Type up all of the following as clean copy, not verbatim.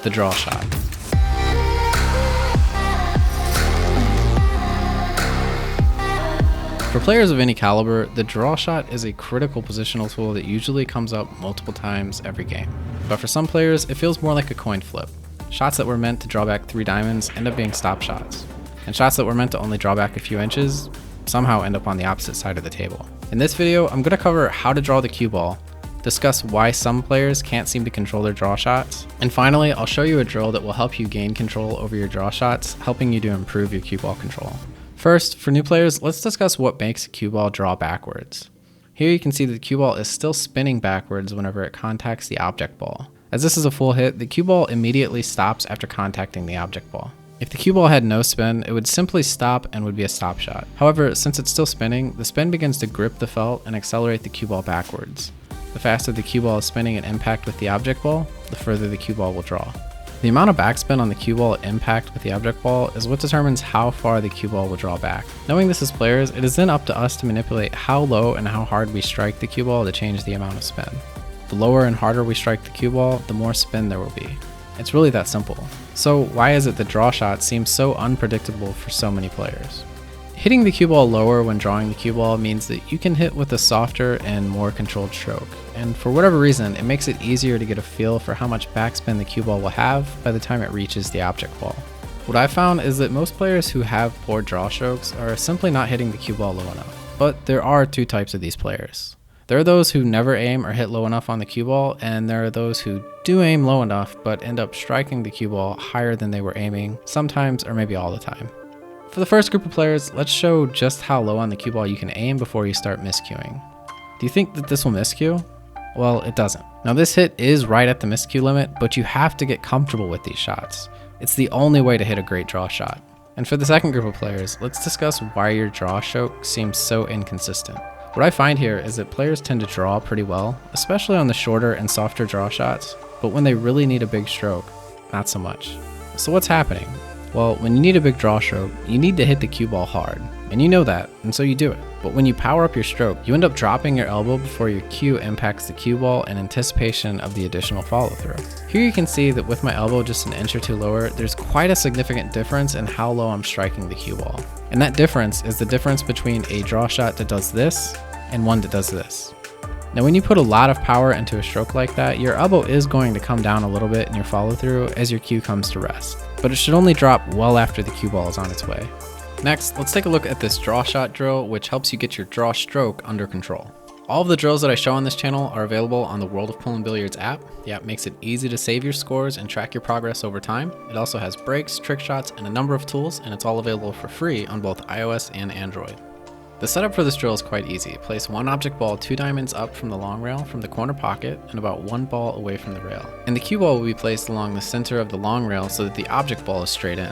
the draw shot. For players of any caliber, the draw shot is a critical positional tool that usually comes up multiple times every game. But for some players, it feels more like a coin flip. Shots that were meant to draw back 3 diamonds end up being stop shots. And shots that were meant to only draw back a few inches somehow end up on the opposite side of the table. In this video, I'm going to cover how to draw the cue ball, discuss why some players can't seem to control their draw shots, and finally, I'll show you a drill that will help you gain control over your draw shots, helping you to improve your cue ball control. First, for new players, let's discuss what makes a cue ball draw backwards. Here you can see that the cue ball is still spinning backwards whenever it contacts the object ball. As this is a full hit, the cue ball immediately stops after contacting the object ball. If the cue ball had no spin, it would simply stop and would be a stop shot. However, since it's still spinning, the spin begins to grip the felt and accelerate the cue ball backwards. The faster the cue ball is spinning at impact with the object ball, the further the cue ball will draw. The amount of backspin on the cue ball at impact with the object ball is what determines how far the cue ball will draw back. Knowing this as players, it is then up to us to manipulate how low and how hard we strike the cue ball to change the amount of spin. The lower and harder we strike the cue ball, the more spin there will be. It's really that simple. So why is it the draw shot seems so unpredictable for so many players? Hitting the cue ball lower when drawing the cue ball means that you can hit with a softer and more controlled stroke, and for whatever reason, it makes it easier to get a feel for how much backspin the cue ball will have by the time it reaches the object ball. What I've found is that most players who have poor draw strokes are simply not hitting the cue ball low enough. But there are 2 types of these players. There are those who never aim or hit low enough on the cue ball, and there are those who do aim low enough but end up striking the cue ball higher than they were aiming, sometimes or maybe all the time. For the first group of players, let's show just how low on the cue ball you can aim before you start miscuing. Do you think that this will miscue? Well, it doesn't. Now this hit is right at the miscue limit, but you have to get comfortable with these shots. It's the only way to hit a great draw shot. And for the second group of players, let's discuss why your draw stroke seems so inconsistent. What I find here is that players tend to draw pretty well, especially on the shorter and softer draw shots, but when they really need a big stroke, not so much. So what's happening? Well, when you need a big draw stroke, you need to hit the cue ball hard, and you know that, and so you do it. But when you power up your stroke, you end up dropping your elbow before your cue impacts the cue ball in anticipation of the additional follow through. Here you can see that with my elbow just an inch or 2 lower, there's quite a significant difference in how low I'm striking the cue ball. And that difference is the difference between a draw shot that does this and one that does this. Now when you put a lot of power into a stroke like that, your elbow is going to come down a little bit in your follow through as your cue comes to rest. But it should only drop well after the cue ball is on its way. Next, let's take a look at this draw shot drill, which helps you get your draw stroke under control. All of the drills that I show on this channel are available on the World of Pool and Billiards app. The app makes it easy to save your scores and track your progress over time. It also has breaks, trick shots, and a number of tools, and it's all available for free on both iOS and Android. The setup for this drill is quite easy. Place 1 object ball 2 diamonds up from the long rail from the corner pocket and about 1 ball away from the rail. And the cue ball will be placed along the center of the long rail so that the object ball is straight in.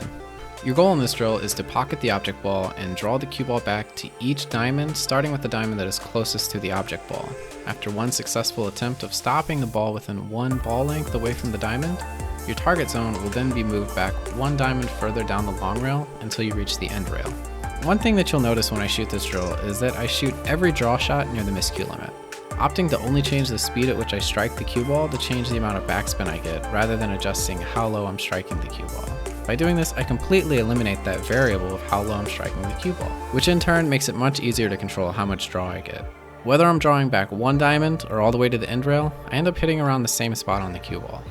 Your goal in this drill is to pocket the object ball and draw the cue ball back to each diamond, starting with the diamond that is closest to the object ball. After 1 successful attempt of stopping the ball within 1 ball length away from the diamond, your target zone will then be moved back 1 diamond further down the long rail until you reach the end rail. One thing that you'll notice when I shoot this drill is that I shoot every draw shot near the miscue limit, opting to only change the speed at which I strike the cue ball to change the amount of backspin I get, rather than adjusting how low I'm striking the cue ball. By doing this, I completely eliminate that variable of how low I'm striking the cue ball, which in turn makes it much easier to control how much draw I get. Whether I'm drawing back 1 diamond or all the way to the end rail, I end up hitting around the same spot on the cue ball.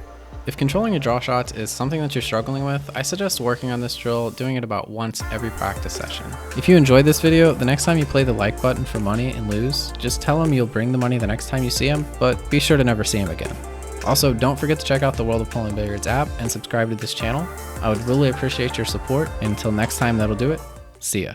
If controlling your draw shots is something that you're struggling with, I suggest working on this drill, doing it about once every practice session. If you enjoyed this video, the next time you play the like button for money and lose, just tell him you'll bring the money the next time you see him, but be sure to never see him again. Also, don't forget to check out the World of Pool and Billiards app and subscribe to this channel. I would really appreciate your support. Until next time, that'll do it. See ya.